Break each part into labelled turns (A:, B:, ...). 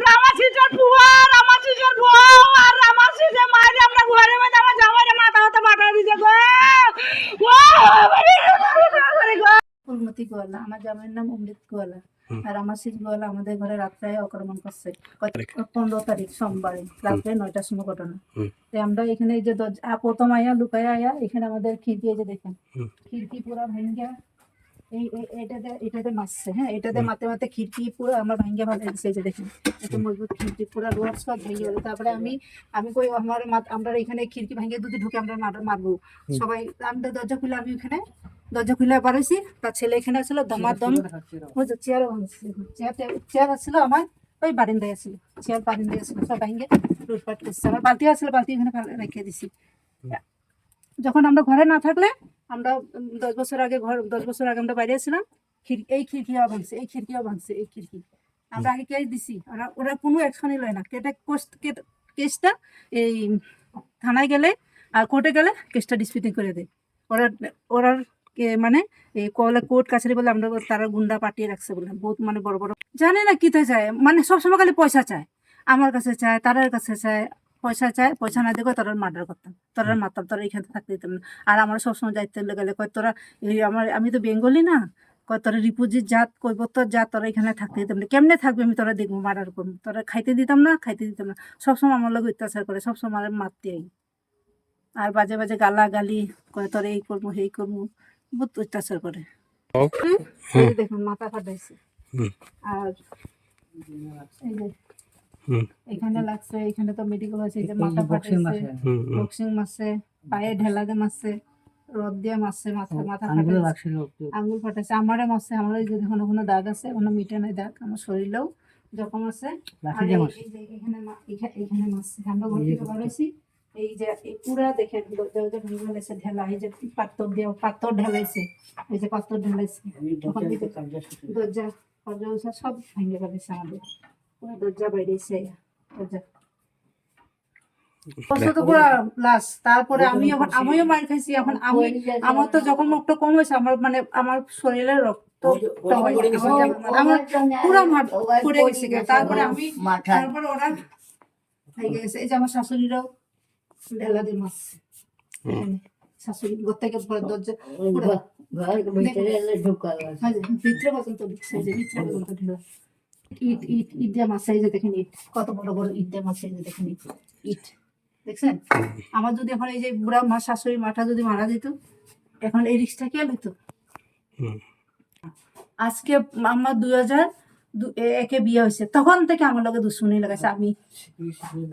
A: রামাশিসের বুয়া রামাশিসের বউ আর রামাশিসের মায়ের আমরা ঘরে মধ্যে আমার জামাইরে মাথা হতে মাথা দিছে গো ফুলমতি গোয়ালা আমার জামাইয়ের নাম অমৃত গোয়ালা আর আমার শিশ গোয়ালা আমাদের ঘরে রাত্রে আক্রমণ করছে 15 তারিখ সোমবারে রাত্রে 9টার সময় ঘটনা। তো আমরা এখানে এই যে প্রথম আয়া লুকায় আয়া এখানে আমাদের খিড়কি এই যে দেখেন খিড়কি পুরো ভাঙ্গা এটাতে মারছে। হ্যাঁ এটাতে মাতে মাতে খিড়কি পুরো আমার ভাঙ্গা ভালো দিচ্ছে এই যে দেখেন এত মজবুত খিড়কি পুরো রোড সব ভেঙে গেল। তারপরে আমি কই আমার আমরা এখানে খিড়কি ভাঙ্গে দুটি ঢুকে আমরা মারবো সবাই। আমি দরজা খুলে আমি ওখানে দরজা খুলে পারেছি তার ছেলে এখানে ছিল দমাদম চেয়ার আসছিল আমার ওই বারিন্দায় আসছিল চেয়ার বারিন্দায় আসছিল সব ভাঙ্গে লুটপাট করছে। আমার বালতি আসছিল বালতি এখানে রেখে দিছি। যখন আমরা ঘরে না থাকলে আমরা 10 বছর আগে 10 বছর আগে আমরা বাইরে ছিলাম এই খিড়কিও ভাঙছে এই খিড়কিও ভাঙছে এই খিড়কি আমরা আগে কেস দিছি ওরা কোনো অ্যাকশনই লয় না। কেসটা এই থানায় গেলে আর কোর্টে গেলে কেসটা ডিসপিউটিং করে দেয়। ওরা ওরা মানে এই কোর্ট কাছারি বলে আমরা তারা গুন্ডা পাঠিয়ে রাখছে বলে বহুত মানে বড় বড় জানে না কিতে চায় মানে সবসময় খালি পয়সা চায় আমার কাছে চায় তারার কাছে চায় পয়সা চায় পয়সা না দেখো তোরা মার্ডার করতাম তোরা মারতাম তোরা এখানে থাকতে দিতাম না। আর আমরা সবসময় যাইতে গেলে কয় তোরা এই আমি তো বেঙ্গলি না কয় তোরা রিপুজির জাত কৈবত্তর জাত তোরা এখানে থাকতে দিতাম না। কেমনে থাকবে আমি তোরা দেখবো মার্ডার করবো তোরা খাইতে দিতাম না সবসময় আমার লোক অত্যাচার করে সবসময় আমার মারতে আই আর বাজে বাজে গালি কয় তোরা এই করবো সেই করবো বহুত অত্যাচার করে। দেখুন মাথা ফাটাইছে আর এই যে এখানে লাগছে এখানে তো মেডিকেল আছে এই যে মাথা ফাটাইছে বক্সিং মারছে পায়ে ঢেলা দিয়ে মারছে রড দিয়ে মারছে মাথা ফাটাইছে আঙুল ফাটাইছে আমারে মারছে আমার এই যে দেখুন ওখানে দাগ আছে ওখানে মিটে নাই দাগ আমার শরীরেও যখন আছে আর এই যে এখানে মারছে আমরা ঘর থেকে বেরোইছি এই যে পুরা দেখেন দরজা ভেঙে গেছে ঢেলা এই যে পাথর ঢালাইছে এই যে পাথর ঢালাইছে দরজা সব ভেঙে গেছে আমাদের পুরো দরজা বাইরেছে দরজা তারপরে আমিও মার খাইছি এখন আমার তো যখন মুখটা কম হয়েছে আমার মানে আমার শরীরের রক্ত আমার পুরো মাঠ পড়ে গেছে তারপরে ওরা হয়ে গেছে এই যে আমার শাশুড়িরাও ঢেলা দিয়ে মাছ শাশুড়ি ঘর থেকে দরজা ভিতরে পর্যন্ত ঢুকছে যে ভিতরে পর্যন্ত ঢেলা ইট দিয়ে মাছ এই যে দেখেন ইট কত বড় বড় ইট দিয়ে মাছ এই যে দেখেন ইট দেখছেন। আমার যদি এখন এই যে বুড়া মা শাশুড়ি মাটা যদি মারা যেত এখন এই রিক্সটা কে নিত। আজকে আমার 2001-এ বিয়ে হয়েছে তখন থেকে আমার লগে দুশ্মনী লাগাইছে। আমি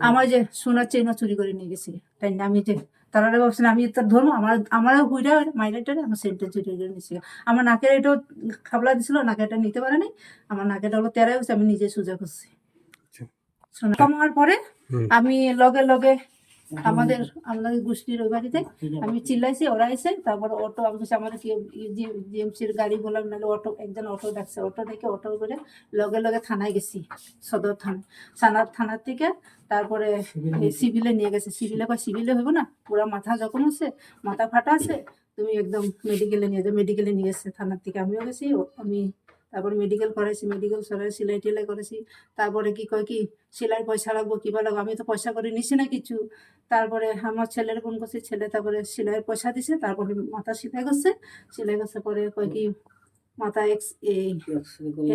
A: আমার যে সোনার চেইনও চুরি করে নিয়ে গেছি তাই না আমি যে তারা ভাবছেন আমি তার ধর্ম আমার হুইরা মাইলাটারে আমার সেন্টে চুরি করে নিয়েছি। আমার নাকের এটাও খাবলা দিছিল নাকেরটা নিতে পারে নাই আমার নাকেরটা হলো তেরাই হচ্ছে আমি নিজে সোজা করছি। সোনা কমার পরে আমি লগে লগে আমাদের গোষ্ঠীর ওই বাড়িতে আমি চিল্লাইছি ওরা এসে তারপরে অটো আমাদের জিএমসির গাড়ি বললাম নাহলে একজন অটো ডাকছে অটো ডেকে অটো করে লগে লগে থানায় গেছি সদর থানার থেকে তারপরে সিভিলে নিয়ে গেছে সিভিলে হইব না পুরা মাথা যখন আছে মাথা ফাটা আছে তুমি একদম মেডিকেলে নিয়ে গেছে থানার থেকে আমিও গেছি আমি তারপরে মেডিকেল করাইছি মেডিকেল সরাই সেলাই টেলাই করেছি। তারপরে কি কয় কি সেলাই পয়সা লাগবো কিবা লাগবো আমি তো পয়সা করে নিছি না কিছু। তারপরে আমার ছেলের ফোন করছে ছেলে তারপরে সেলাইয়ের পয়সা দিছে তারপরে মাথা সেলাই করছে পরে কয় কি মাথা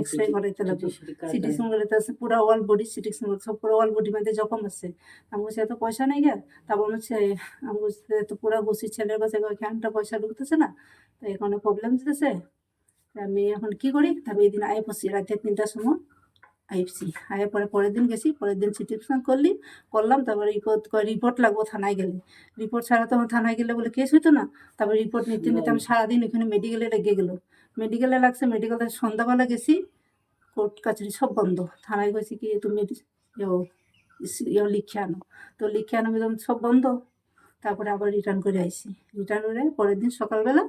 A: এক্সরে করাইতে লাগবে সিটি স্ক্যান করাইতে আছে পুরো অল বডি সিটি স্ক্যান সব পুরো অল বডি মধ্যে জখম আছে। আমি বলছি এত পয়সা নেই গে তারপর আমি বলছি তো পুরো বসি ছেলের কাছে ওইখানটা পয়সা ঢুকতেছে না তো এখানে প্রবলেম দিতেছে আমি এখন কি করি আমি এই দিন আয় পড়ছি রাতে 3টার সময় আইসি আয়ের পরের দিন গেছি পরের দিন সিটি স্ক্যান করলাম তারপরে রিপোর্ট লাগবো থানায় গেলে রিপোর্ট ছাড়া তো আমার থানায় গেলে বলে কেস হইতো না। তারপরে রিপোর্ট নিতে আমি সারাদিন ওখানে মেডিকেলে লেগে গেলো মেডিকেলে লাগছে মেডিকেলে সন্ধ্যাবেলা গেছি কোর্ট কাছারি সব বন্ধ থানায় গেছি কি তুমি লিখে আনো তো লিখে আনো সব বন্ধ। তারপরে আবার রিটার্ন করে আইসি রিটার্ন করে পরের দিন সকালবেলা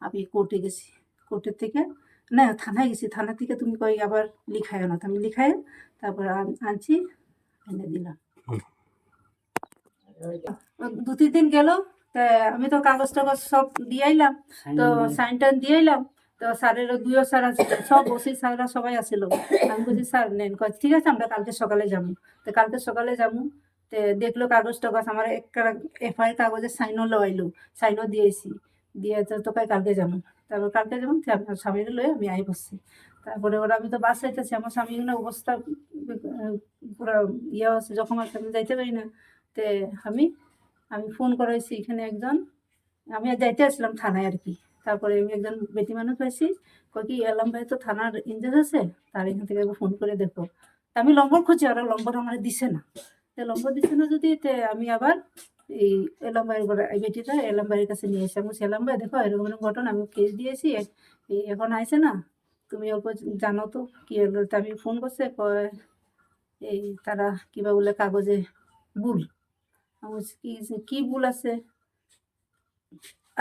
A: আমি কোর্টে গেছি কোর্টের থেকে না থানায় গেছি থানা থেকে তুমি কই আবার লিখায় আনো আমি লিখায় তারপর আনছি এনে দিলাম 2-3 দিন গেল তা আমি তো কাগজ টাগজ সব দিয়ে আইলাম তো সাইন টাইন দিয়ে আইলাম তো স্যারেরও দুইও স্যার আছে, সব ওসি স্যাররা সবাই আসিল। আমি বলছি স্যার নেন, কয় ঠিক আছে আমরা কালকে সকালে যাবো। তো কালকে সকালে যাবো, তো দেখলো কাগজ টাগজ আমার এফআইআর কাগজের সাইনও লইলো, সাইনও দিয়েছি, দিয়ে তো কয় কালকে যাবো। তারপর কালকে যাবো, আপনার স্বামীর লয়ে আমি আই বসছি। তারপরে ওরা, আমি তো বাস যাইতেছি, আমার স্বামীর অবস্থা পুরো ইয়ে আছে, যখন আমি যাইতে পারি না। তে আমি আমি ফোন করাইছি এখানে একজন, আমি যাইতে আসলাম থানায় আর কি। তারপরে আমি একজন বেটি মানুষ পাইছি, কই কি এলাম ভাই তো থানার ইনচার্জ আছে, তার এখান থেকে ফোন করে দেখো। তা আমি নম্বর খুঁজি, ওরা নম্বর আমার দিছে না। তো নম্বর দিছে না যদি, আমি আবার এই এলাম ভাইয়ের এই বেটিটা এলাম ভাইয়ের কাছে নিয়ে এসে, আমি বলছি এলাম ভাই দেখো এরকম এরকম ঘটনা, আমি কেস দিয়েছি, এই এখন আইছে না, তুমি অল্প জানো তো কি হলো। তা আমি ফোন করছে, কয় এই তারা কিবা বলে কাগজে ভুল। আমি বলছি কি ভুল আছে,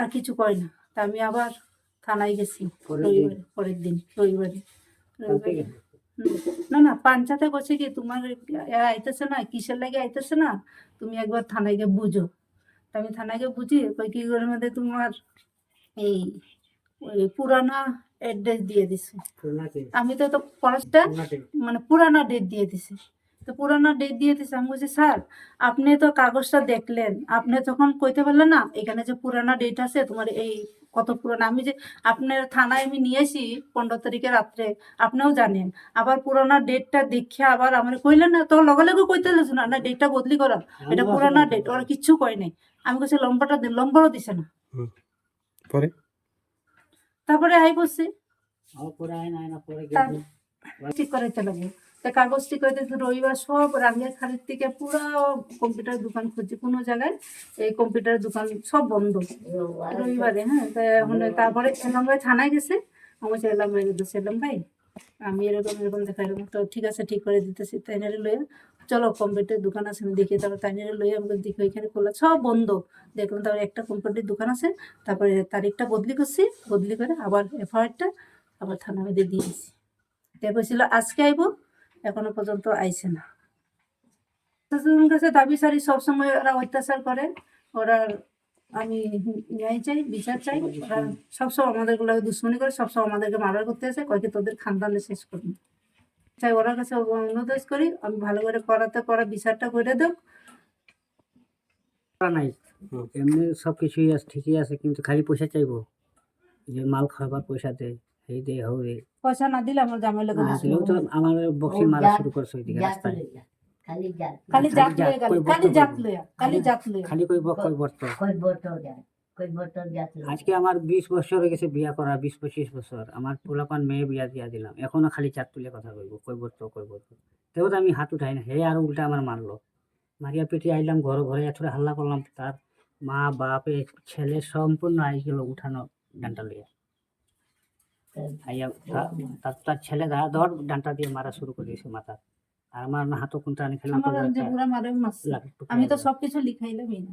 A: আর কিছু কয় না। তা আমি আবার থানায় গেছি রবিবারে, পরের দিন রবিবারে। না না, পাঞ্চাতে করছে কি তোমার এরা আইতেছে না, কিসের লাগে আইতেছে না, তুমি একবার থানায় গিয়ে বুঝো। তা আমি থানায় গিয়ে বুঝি, কই কি করে মধ্যে তোমার এই ওই পুরানা অ্যাড্রেস দিয়ে দিছে। আমি তো পরেশটা মানে পুরানা ডেট দিয়ে দিছে। তো পুরানা ডেট দিয়ে দিছে, আমি বলছি স্যার আপনি তো কাগজটা দেখলেন, আপনি তখন কইতে পারলেন না এখানে যে পুরানা ডেট আছে তোমার এই কত পুরানা। আমি যে আপনার থানায় আমি নিয়েছি 15 তারিখে রাত্রে, আপনিও জানেন। আবার পুরানা ডেটটা দেখে আবার আমার কইলেন না, তো লগে লগে কইতে না না ডেটটা বদলি করা, এটা পুরানা ডেট। ওরা কিচ্ছু কয় নাই। আমি কইছি লম্বাটা দিন, লম্বারও দিছে না।
B: পরে
A: তারপরে আই বসছি ঠিক করাইতে লাগে। তা কাগজ ঠিক করে রবিবার সব রাঙ্গের খালির থেকে পুরো কম্পিউটার দোকান খুঁজছি, কোনো জায়গায় এই কম্পিউটার দোকান সব বন্ধ রবিবারে। হ্যাঁ, তারপরে এলাম ভাই থানায় গেছে, আমার এলাম ভাই গেছে, এলাম ভাই আমি এরকম এরকম দেখা এরকম, তো ঠিক আছে ঠিক করে দিতেছি। তাইনারে লইয়া চলো কম্পিউটার দোকান আছে আমি দেখি। তারপর তাইনারে লইয়া আমাকে দেখি ওইখানে খোলা, সব বন্ধ। দেখলাম তারপরে একটা কম্পিউটার দোকান আছে। তারপরে তারিখটা বদলি করছি, বদলি করে আবার এফআইআরটা আবার থানা মেয়েদের দিয়েছি। বলছিল আজকে আইব, এখনো পর্যন্ত আইছে না। শাশুড়ির কাছে দাবি সারি সবসময় ওরা অত্যাচার করে, ওরা আমি ন্যায় চাই, বিচার চাই। ওরা সবসময় আমাদের গুলো দুশ্মনী করে, সবসময় আমাদেরকে মার্ডার করতে আসে, কয়েকে তোদের খানদানে শেষ করবো। চাই ওরা কাছে অনুরোধ করি, আমি ভালো করে করা বিচারটা করে দেব।
C: নাই এমনি সবকিছুই ঠিকই আছে, কিন্তু খালি পয়সা চাইবো, যে মাল খাবার পয়সা দে, এই দে হবে।
A: পয়সা না দিলে আমার জামাই লাগে
C: না দিলেও তো আমার বক্সি মারা শুরু করছে ওইদিকে রাস্তায়।
A: খালি জাত লইয়া গেল, খালি জাত লইয়া, খালি জাত লইয়া,
C: খালি কই বক কই বর্ত। আজকে আমার 20 বছর হয়ে গেছে বিয়া করা, 20-25 বছর। আমার পোলাপান মেয়ে বিয়া দিয়া দিলাম, এখনো খালি চার তুলে কথা কইব, কই বর্ত কই বর্ত। তেও তো আমি হাত উঠাই না, হে আর উল্টা আমার মারলো। মারিয়া পেটে আইলাম ঘরে, ঘরে এত হাল্লা করলাম, তার মা বাপ ছেলে সম্পূর্ণ আই গেল উঠানো ডান্টা লইয়া। তার ছেলে ধর ডান্টা দিয়ে মারা শুরু করে দিয়েছে মাথা। আর আমার হাতও কোনটা আনি খেলাম,
A: আমি তো সবকিছু লিখাইলামই না।